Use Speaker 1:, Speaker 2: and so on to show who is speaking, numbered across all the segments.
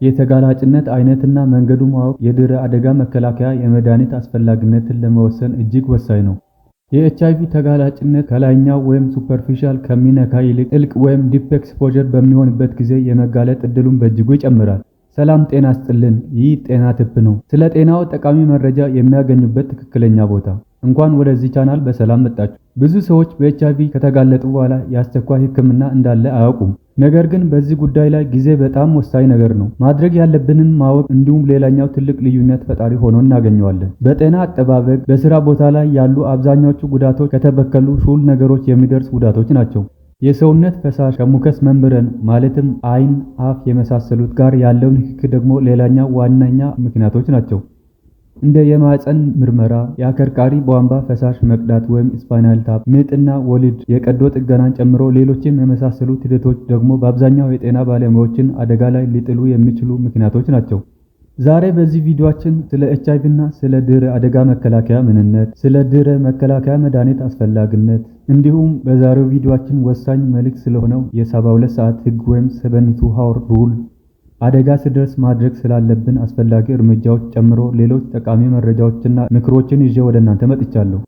Speaker 1: የተጋላጭነት አይነትና መንገዱ ማወቅ የድህረ አደጋ መከላከያ የመድኃኒት አስፈላጊነትን ለመወሰን እጅግ ወሳኝ ነው። የኤችአይቪ ተጋላጭነት ከላይኛው ወይም ሱፐርፊሻል ከሚነካ ይልቅ ጥልቅ ወይም ዲፕ ኤክስፖዠር በሚሆንበት ጊዜ የመጋለጥ እድሉን በእጅጉ ይጨምራል። ሰላም ጤና ይስጥልን። ይህ ጤና ቲፕ ነው። ስለ ጤናው ጠቃሚ መረጃ የሚያገኙበት ትክክለኛ ቦታ። እንኳን ወደዚህ ቻናል በሰላም መጣችሁ። ብዙ ሰዎች በኤችአይቪ ከተጋለጡ በኋላ የአስቸኳይ ሕክምና እንዳለ አያውቁም። ነገር ግን በዚህ ጉዳይ ላይ ጊዜ በጣም ወሳኝ ነገር ነው። ማድረግ ያለብንን ማወቅ እንዲሁም ሌላኛው ትልቅ ልዩነት ፈጣሪ ሆኖ እናገኘዋለን። በጤና አጠባበቅ በስራ ቦታ ላይ ያሉ አብዛኛዎቹ ጉዳቶች ከተበከሉ ሹል ነገሮች የሚደርስ ጉዳቶች ናቸው። የሰውነት ፈሳሽ ከሙከስ መምብረን ማለትም አይን፣ አፍ የመሳሰሉት ጋር ያለው ንክክ ደግሞ ሌላኛው ዋነኛ ምክንያቶች ናቸው። እንደ የማህፀን ምርመራ፣ የአከርካሪ ቧንቧ ፈሳሽ መቅዳት ወይም ስፓይናል ታፕ፣ ምጥና ወሊድ፣ የቀዶ ጥገናን ጨምሮ ሌሎችም የመሳሰሉት ሂደቶች ደግሞ በአብዛኛው የጤና ባለሙያዎችን አደጋ ላይ ሊጥሉ የሚችሉ ምክንያቶች ናቸው። ዛሬ በዚህ ቪዲዮአችን ስለ ኤችአይቪ እና ስለ ድህረ አደጋ መከላከያ ምንነት፣ ስለ ድህረ መከላከያ መድኃኒት አስፈላጊነት እንዲሁም በዛሬው ቪዲዮአችን ወሳኝ መልእክት ስለሆነው የ72 ሰዓት ህግ ወይም 72 ሃወር ሩል አደጋ ሲደርስ ማድረግ ስላለብን አስፈላጊ እርምጃዎች ጨምሮ ሌሎች ጠቃሚ መረጃዎችና ምክሮችን ይዤ ወደ እናንተ መጥቻለሁ።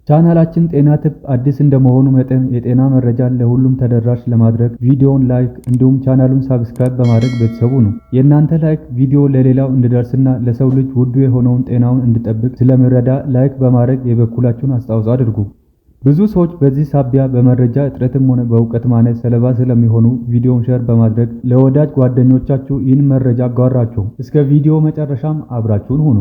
Speaker 1: ቻናላችን ጤና ቲፕ አዲስ እንደመሆኑ መጠን የጤና መረጃን ለሁሉም ተደራሽ ለማድረግ ቪዲዮውን ላይክ እንዲሁም ቻናሉን ሳብስክራይብ በማድረግ ቤተሰቡ ነው። የእናንተ ላይክ ቪዲዮ ለሌላው እንዲደርስና ለሰው ልጅ ውዱ የሆነውን ጤናውን እንዲጠብቅ ስለሚረዳ ላይክ በማድረግ የበኩላችሁን አስተዋጽኦ አድርጉ። ብዙ ሰዎች በዚህ ሳቢያ በመረጃ እጥረትም ሆነ በእውቀት ማነስ ሰለባ ስለሚሆኑ ቪዲዮውን ሼር በማድረግ ለወዳጅ ጓደኞቻችሁ ይህን መረጃ አጋራቸው። እስከ ቪዲዮ መጨረሻም አብራችሁን ሁኑ።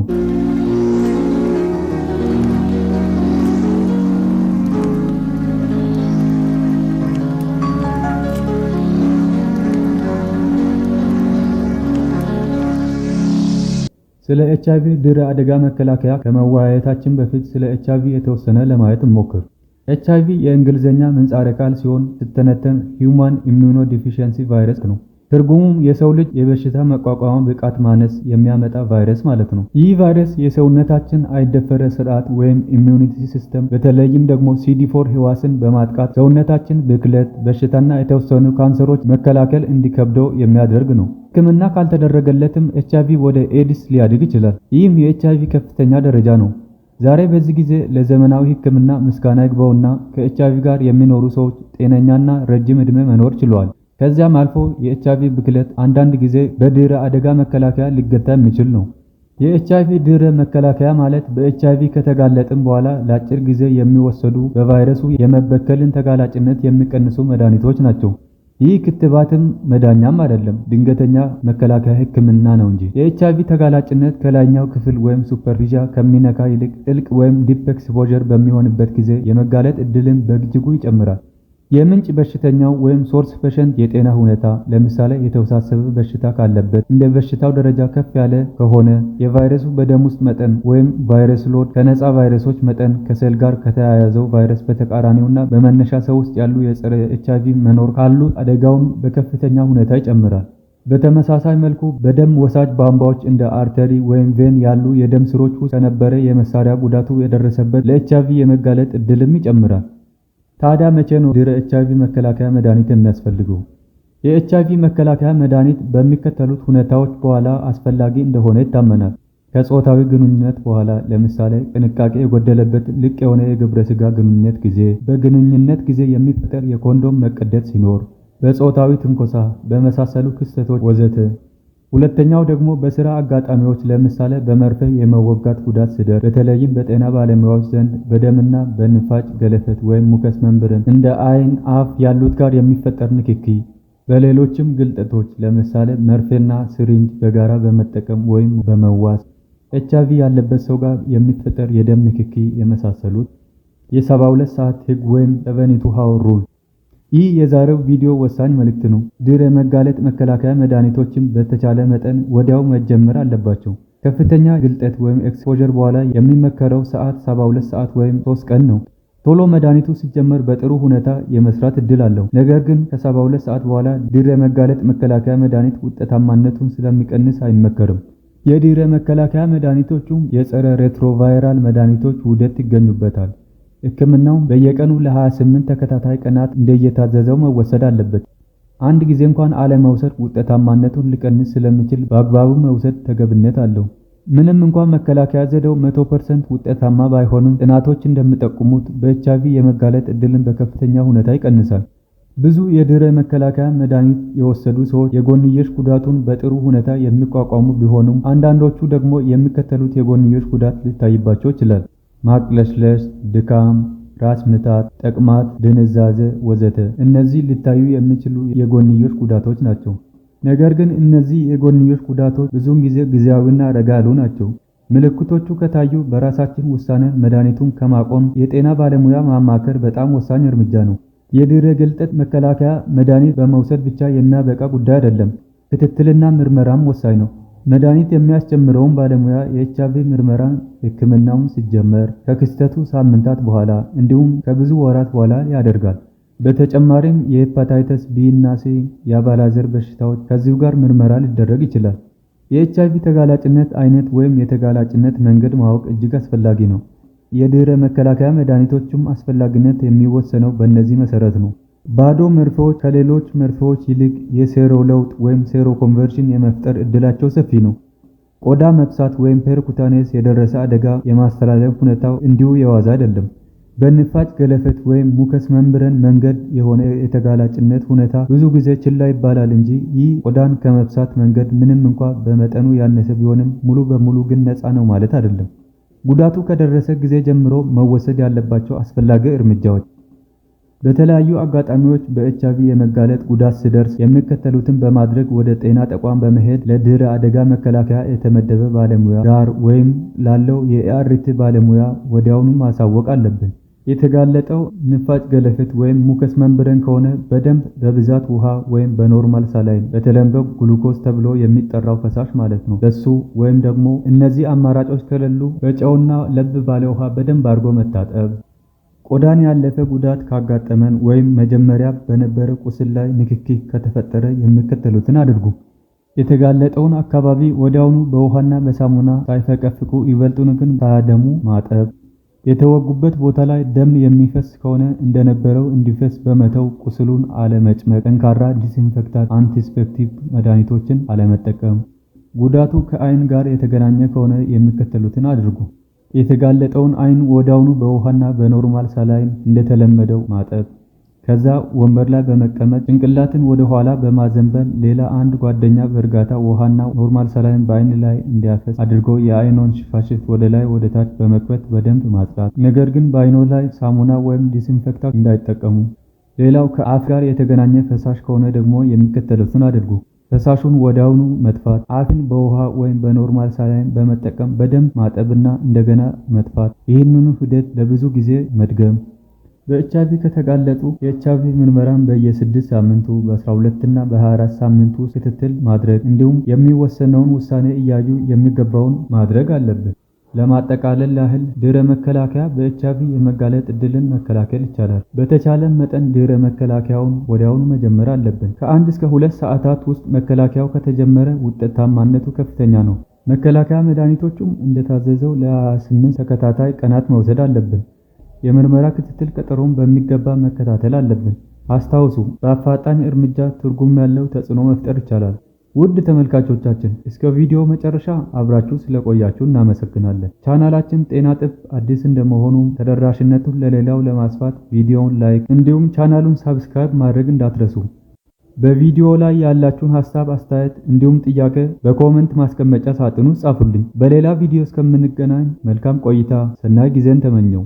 Speaker 1: ስለ ኤችአይቪ ድህረ አደጋ መከላከያ ከመወያየታችን በፊት ስለ ኤችአይቪ የተወሰነ ለማየት እንሞክር። ኤችአይቪ የእንግሊዝኛ ምህጻረ ቃል ሲሆን ሲተነተን ሂውማን ኢሚዩኖ ዲፊሺየንሲ ቫይረስ ነው። ትርጉሙም የሰው ልጅ የበሽታ መቋቋም ብቃት ማነስ የሚያመጣ ቫይረስ ማለት ነው። ይህ ቫይረስ የሰውነታችን አይደፈረ ስርዓት ወይም ኢሚዩኒቲ ሲስተም በተለይም ደግሞ CD4 ህዋስን በማጥቃት ሰውነታችን ብክለት፣ በሽታና የተወሰኑ ካንሰሮች መከላከል እንዲከብደው የሚያደርግ ነው። ሕክምና ካልተደረገለትም ኤችአይቪ ወደ ኤድስ ሊያድግ ይችላል። ይህም የኤችአይቪ ከፍተኛ ደረጃ ነው። ዛሬ በዚህ ጊዜ ለዘመናዊ ሕክምና ምስጋና ይግባውና ከኤችአይቪ ጋር የሚኖሩ ሰዎች ጤነኛና ረጅም ዕድሜ መኖር ችለዋል። ከዚያም አልፎ የኤችአይቪ ብክለት አንዳንድ ጊዜ በድህረ አደጋ መከላከያ ሊገታ የሚችል ነው። የኤችአይቪ ድህረ መከላከያ ማለት በኤችአይቪ ከተጋለጥን በኋላ ለአጭር ጊዜ የሚወሰዱ በቫይረሱ የመበከልን ተጋላጭነት የሚቀንሱ መድኃኒቶች ናቸው። ይህ ክትባትም መዳኛም አይደለም፣ ድንገተኛ መከላከያ ሕክምና ነው እንጂ። የኤችአይቪ ተጋላጭነት ከላይኛው ክፍል ወይም ሱፐርፊሻል ከሚነካ ይልቅ ጥልቅ ወይም ዲፕ ኤክስፖዠር በሚሆንበት ጊዜ የመጋለጥ እድልን በእጅጉ ይጨምራል። የምንጭ በሽተኛው ወይም ሶርስ ፔሸንት የጤና ሁኔታ ለምሳሌ የተወሳሰበ በሽታ ካለበት፣ እንደ በሽታው ደረጃ ከፍ ያለ ከሆነ፣ የቫይረሱ በደም ውስጥ መጠን ወይም ቫይረስ ሎድ ከነፃ ቫይረሶች መጠን ከሴል ጋር ከተያያዘው ቫይረስ በተቃራኒውና በመነሻ ሰው ውስጥ ያሉ የጸረ ኤችአይቪ መኖር ካሉ አደጋውን በከፍተኛ ሁኔታ ይጨምራል። በተመሳሳይ መልኩ በደም ወሳጅ ቧንቧዎች እንደ አርተሪ ወይም ቬን ያሉ የደም ስሮች ውስጥ ከነበረ የመሳሪያ ጉዳቱ የደረሰበት ለኤችአይቪ የመጋለጥ እድልም ይጨምራል። ታዲያ መቼ ነው ድህረ ኤችአይቪ መከላከያ መድኃኒት የሚያስፈልገው? የኤችአይቪ መከላከያ መድኃኒት በሚከተሉት ሁኔታዎች በኋላ አስፈላጊ እንደሆነ ይታመናል። ከጾታዊ ግንኙነት በኋላ ለምሳሌ ጥንቃቄ የጎደለበት ልቅ የሆነ የግብረ ሥጋ ግንኙነት ጊዜ፣ በግንኙነት ጊዜ የሚፈጠር የኮንዶም መቀደድ ሲኖር፣ በጾታዊ ትንኮሳ በመሳሰሉ ክስተቶች ወዘተ። ሁለተኛው ደግሞ በስራ አጋጣሚዎች ለምሳሌ በመርፌ የመወጋት ጉዳት ሲደርስ፣ በተለይም በጤና ባለሙያዎች ዘንድ በደምና በንፋጭ ገለፈት ወይም ሙከስ መምብረን እንደ አይን፣ አፍ ያሉት ጋር የሚፈጠር ንክኪ፣ በሌሎችም ግልጠቶች ለምሳሌ መርፌና ስሪንጅ በጋራ በመጠቀም ወይም በመዋስ፣ ኤችአይቪ ያለበት ሰው ጋር የሚፈጠር የደም ንክኪ የመሳሰሉት። የ72 ሰዓት ህግ ወይም 72 ሃወር ሩል። ይህ የዛሬው ቪዲዮ ወሳኝ መልእክት ነው። ድህረ መጋለጥ መከላከያ መድኃኒቶችም በተቻለ መጠን ወዲያው መጀመር አለባቸው። ከፍተኛ ግልጠት ወይም ኤክስፖዠር በኋላ የሚመከረው ሰዓት 72 ሰዓት ወይም 3 ቀን ነው። ቶሎ መድኃኒቱ ሲጀመር በጥሩ ሁኔታ የመስራት እድል አለው። ነገር ግን ከ72 ሰዓት በኋላ ድህረ መጋለጥ መከላከያ መድኃኒት ውጤታማነቱን ስለሚቀንስ አይመከርም። የድህረ መከላከያ መድኃኒቶቹም የጸረ ሬትሮቫይራል መድኃኒቶች ውህደት ይገኙበታል። ሕክምናው በየቀኑ ለ28 ተከታታይ ቀናት እንደየታዘዘው መወሰድ አለበት። አንድ ጊዜ እንኳን አለመውሰድ ውጤታማነቱን ሊቀንስ ስለሚችል በአግባቡ መውሰድ ተገቢነት አለው። ምንም እንኳን መከላከያ ዘዴው 100% ውጤታማ ባይሆንም ጥናቶች እንደሚጠቁሙት በኤችአይቪ የመጋለጥ እድልን በከፍተኛ ሁኔታ ይቀንሳል። ብዙ የድህረ መከላከያ መድኃኒት የወሰዱ ሰዎች የጎንዮሽ ጉዳቱን በጥሩ ሁኔታ የሚቋቋሙ ቢሆኑም አንዳንዶቹ ደግሞ የሚከተሉት የጎንዮሽ ጉዳት ሊታይባቸው ይችላል። ማቅለሽለሽ፣ ድካም፣ ራስ ምታት፣ ተቅማጥ፣ ድንዛዜ ወዘተ። እነዚህ ሊታዩ የሚችሉ የጎንዮሽ ጉዳቶች ናቸው። ነገር ግን እነዚህ የጎንዮሽ ጉዳቶች ብዙውን ጊዜ ጊዜያዊና ረጋ ያሉ ናቸው። ምልክቶቹ ከታዩ በራሳችን ውሳኔ መድኃኒቱን ከማቆም የጤና ባለሙያ ማማከር በጣም ወሳኝ እርምጃ ነው። የድህረ ግልጠት መከላከያ መድኃኒት በመውሰድ ብቻ የሚያበቃ ጉዳይ አይደለም። ክትትልና ምርመራም ወሳኝ ነው። መድኃኒት የሚያስጀምረውን ባለሙያ የኤችአይቪ ምርመራ ሕክምናውን ሲጀመር ከክስተቱ ሳምንታት በኋላ እንዲሁም ከብዙ ወራት በኋላ ያደርጋል። በተጨማሪም የሄፓታይተስ ቢ እና ሲ የአባላዘር በሽታዎች ከዚሁ ጋር ምርመራ ሊደረግ ይችላል። የኤችአይቪ ተጋላጭነት አይነት ወይም የተጋላጭነት መንገድ ማወቅ እጅግ አስፈላጊ ነው። የድህረ መከላከያ መድኃኒቶችም አስፈላጊነት የሚወሰነው በእነዚህ መሰረት ነው። ባዶ መርፌዎች ከሌሎች መርፌዎች ይልቅ የሴሮ ለውጥ ወይም ሴሮ ኮንቨርሽን የመፍጠር እድላቸው ሰፊ ነው። ቆዳ መብሳት ወይም ፔርኩታኔስ የደረሰ አደጋ የማስተላለፍ ሁኔታው እንዲሁ የዋዛ አይደለም። በንፋጭ ገለፈት ወይም ሙከስ መምብረን መንገድ የሆነ የተጋላጭነት ሁኔታ ብዙ ጊዜ ችላ ይባላል እንጂ ይህ ቆዳን ከመብሳት መንገድ ምንም እንኳ በመጠኑ ያነሰ ቢሆንም ሙሉ በሙሉ ግን ነፃ ነው ማለት አይደለም። ጉዳቱ ከደረሰ ጊዜ ጀምሮ መወሰድ ያለባቸው አስፈላጊ እርምጃዎች። በተለያዩ አጋጣሚዎች በኤችአይቪ የመጋለጥ ጉዳት ሲደርስ የሚከተሉትን በማድረግ ወደ ጤና ተቋም በመሄድ ለድህረ አደጋ መከላከያ የተመደበ ባለሙያ ጋር ወይም ላለው የኤአርቲ ባለሙያ ወዲያውኑ ማሳወቅ አለብን። የተጋለጠው ንፋጭ ገለፈት ወይም ሙከስ መምብረን ከሆነ በደንብ በብዛት ውሃ ወይም በኖርማል ሳላይን በተለምዶ ግሉኮስ ተብሎ የሚጠራው ፈሳሽ ማለት ነው በሱ ወይም ደግሞ እነዚህ አማራጮች ከሌሉ በጨውና ለብ ባለ ውሃ በደንብ አድርጎ መታጠብ። ቆዳን ያለፈ ጉዳት ካጋጠመን ወይም መጀመሪያ በነበረ ቁስል ላይ ንክኪ ከተፈጠረ የሚከተሉትን አድርጉ። የተጋለጠውን አካባቢ ወዲያውኑ በውሃና በሳሙና ሳይፈቀፍቁ ይበልጡን ግን ሳያደሙ ማጠብ። የተወጉበት ቦታ ላይ ደም የሚፈስ ከሆነ እንደነበረው እንዲፈስ በመተው ቁስሉን አለመጭመቅ። ጠንካራ ዲስኢንፌክታንት አንቲሴፕቲክ መድኃኒቶችን አለመጠቀም። ጉዳቱ ከአይን ጋር የተገናኘ ከሆነ የሚከተሉትን አድርጉ። የተጋለጠውን አይን ወዲያውኑ በውሃና በኖርማል ሳላይን እንደተለመደው ማጠብ። ከዛ ወንበር ላይ በመቀመጥ ጭንቅላትን ወደ ኋላ በማዘንበል ሌላ አንድ ጓደኛ በእርጋታ ውሃና ኖርማል ሳላይን በአይን ላይ እንዲያፈስ አድርጎ የአይኖን ሽፋሽፍት ወደ ላይ ወደ ታች በመክፈት በደንብ ማጽዳት። ነገር ግን በአይኖ ላይ ሳሙና ወይም ዲስኢንፌክታንት እንዳይጠቀሙ። ሌላው ከአፍ ጋር የተገናኘ ፈሳሽ ከሆነ ደግሞ የሚከተሉትን አድርጉ። ፈሳሹን ወዲያውኑ መጥፋት። አፍን በውሃ ወይም በኖርማል ሳላይን በመጠቀም በደንብ ማጠብና እንደገና መጥፋት። ይህንኑ ሂደት ለብዙ ጊዜ መድገም። በኤችአይቪ ከተጋለጡ የኤችአይቪ ምርመራን በየ6 ሳምንቱ በ12 እና በ24 ሳምንቱ ክትትል ማድረግ እንዲሁም የሚወሰነውን ውሳኔ እያዩ የሚገባውን ማድረግ አለብን። ለማጠቃለል ያህል ድህረ መከላከያ በኤችአይቪ የመጋለጥ እድልን መከላከል ይቻላል። በተቻለ መጠን ድህረ መከላከያውን ወዲያውኑ መጀመር አለብን። ከ1 እስከ 2 ሰዓታት ውስጥ መከላከያው ከተጀመረ ውጤታማነቱ ከፍተኛ ነው። መከላከያ መድኃኒቶቹም እንደታዘዘው ለ28 ተከታታይ ቀናት መውሰድ አለብን። የምርመራ ክትትል ቀጠሮን በሚገባ መከታተል አለብን። አስታውሱ፣ በአፋጣኝ እርምጃ ትርጉም ያለው ተጽዕኖ መፍጠር ይቻላል። ውድ ተመልካቾቻችን እስከ ቪዲዮ መጨረሻ አብራችሁ ስለቆያችሁ እናመሰግናለን። ቻናላችን ጤና ቲፕ አዲስ እንደመሆኑ ተደራሽነቱን ለሌላው ለማስፋት ቪዲዮውን ላይክ እንዲሁም ቻናሉን ሰብስክራይብ ማድረግ እንዳትረሱ። በቪዲዮ ላይ ያላችሁን ሐሳብ፣ አስተያየት እንዲሁም ጥያቄ በኮሜንት ማስቀመጫ ሳጥኑ ጻፉልኝ። በሌላ ቪዲዮ እስከምንገናኝ መልካም ቆይታ፣ ሰናይ ጊዜን ተመኘው።